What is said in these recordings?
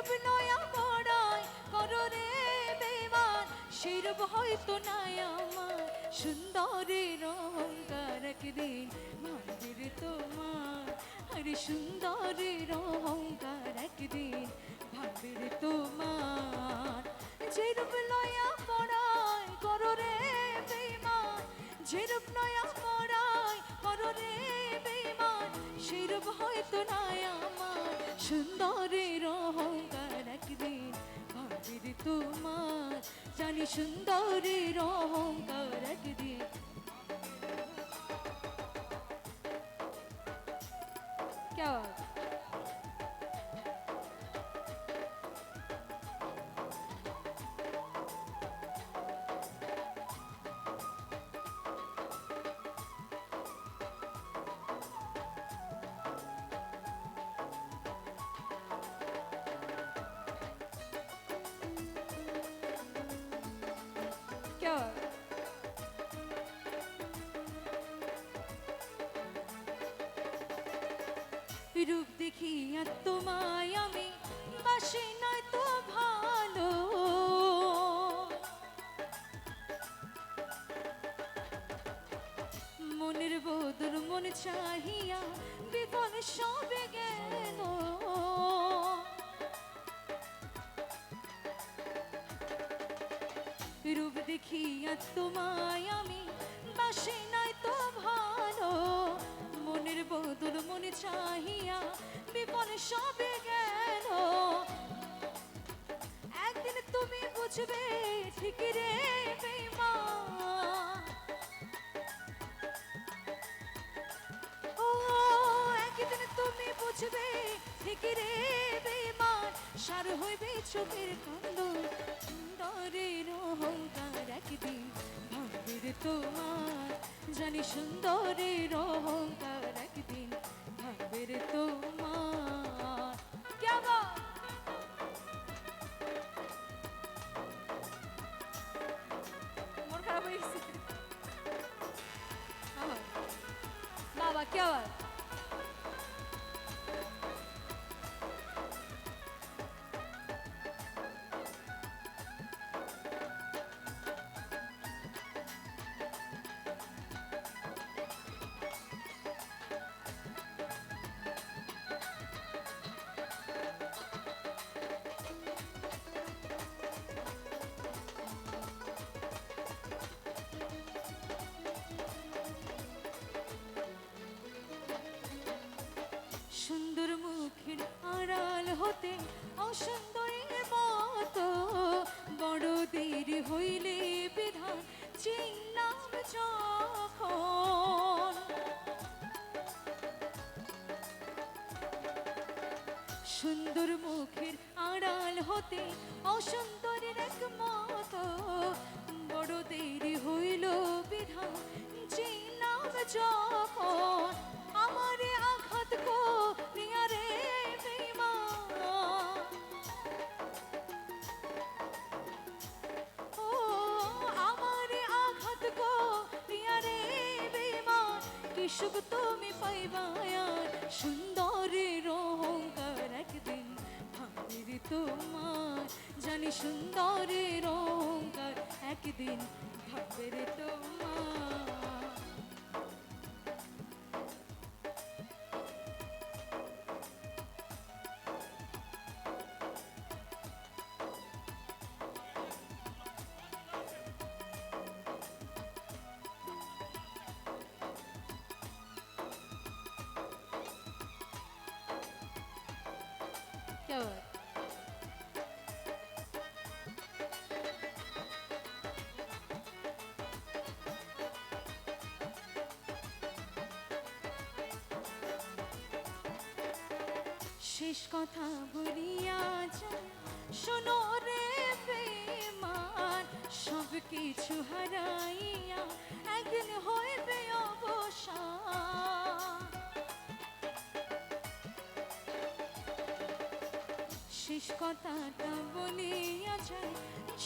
যেরূপ নয়া পড়ায় করো রে বেমান, সেরূপ হয়তো নাই আমার সুন্দরের অহংকার, একদিন ভাঙবে রে তোমার। আরে সুন্দরের অহংকার একদিন ভাঙবে রে তোমার। যেরূপ নয়া পড়ায় করো রে বেমান, যেরূপ নয়া পড়ায় করো রে বেমান, সেরূপ হয়তো নাই আমার সুন্দরের অহংকার, একদিন ভাঙবে রে তোমার। জানি সুন্দরের অহংকার একদিন। क्या बात। क्या बात। রূপ দেখিয়া তোমায় আমি বাসি নয় তো ভালো, মনের বদর মন চাহিয়া বিপদ সবে গেল। রূপ দেখিয়া তোমায় আমি বাসি নয় তো ভালো, মনের বদল মন চাহিয়া বিপদ সবে গেল। একদিন তুমি বুঝবে ঠিক রে বেঈমান, ও একদিন তুমি বুঝবে ঠিক রে বেঈমান, সার হইবে চোখের কান্দ। সুন্দরের অহংকার একদিন ভাঙবে রে তোমার, জানি সুন্দরের অহংকার একদিন ভাঙবে রে তোমার। क्या बात। মন খারাপ হয়ে গেছে আমার। বাবা क्या बात। সুন্দর মুখের আড়াল হতে অসুন্দরের মতো, বড় দেরি হইলে বিধান চিনলাম যখন। সুন্দর মুখের আড়াল হতে অসুন্দরের এক মতো, বড় দেরি হইল বিধান চিনলাম যখন। আমারে আঘাত করিয়া রে বেঈমান, ও আমারে আঘাত করিয়া রে বেঈমান, কি সুখ তুমি পাইবা আর সুন্দরের অহংকার একদিন ভাঙবে রে তোমার, জানি সুন্দরের অহংকার একদিন ভাঙবে রে তোমার। क्या बात। শেষ কথা বলিয়া যায় শোনো রে বেঈমান, সব কিছু হারাইয়া একদিন হইবে অবসান। শেষ কথাটা বলিয়া যায়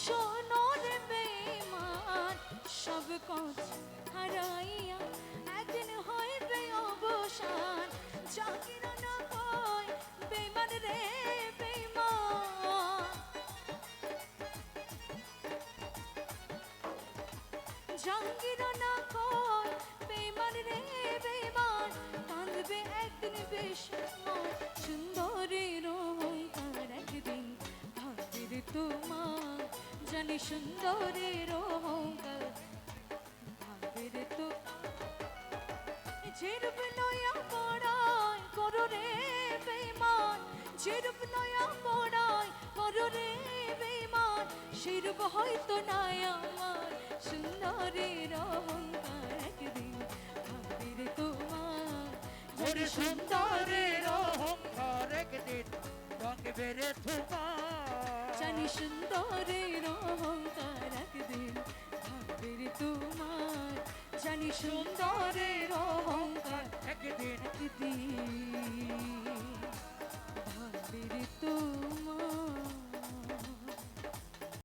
শোনো রে বেঈমান, সব কিছু হারাইয়া একদিন হইবে অবসান। জাগিরা না হয় বেঈমান রে বেঈমান, জাঙ্গিরা না কয় বেমান রে বেমান, কাঁদবে একদিন বেশমান, সুন্দরের অহংকার একদিন ভাববে রে তোমার, জানি সুন্দরের অহংকার ভাববে রে তো। যেরূপ লয়া পড়ায় করো রে বেমান, যেরূপ লয়া পড়ায় করো রে বেমান, সেরূপ হয়তো নাই আমার, সুন্দরের অহংকার একদিন ভাববে রে তোমার, ওরে সুন্দরের অহংকার একদিন ভাঙবে রে তোমার। জানি সুন্দরের অহংকার একদিন ভাববে রে তোমার, জানি সুন্দরের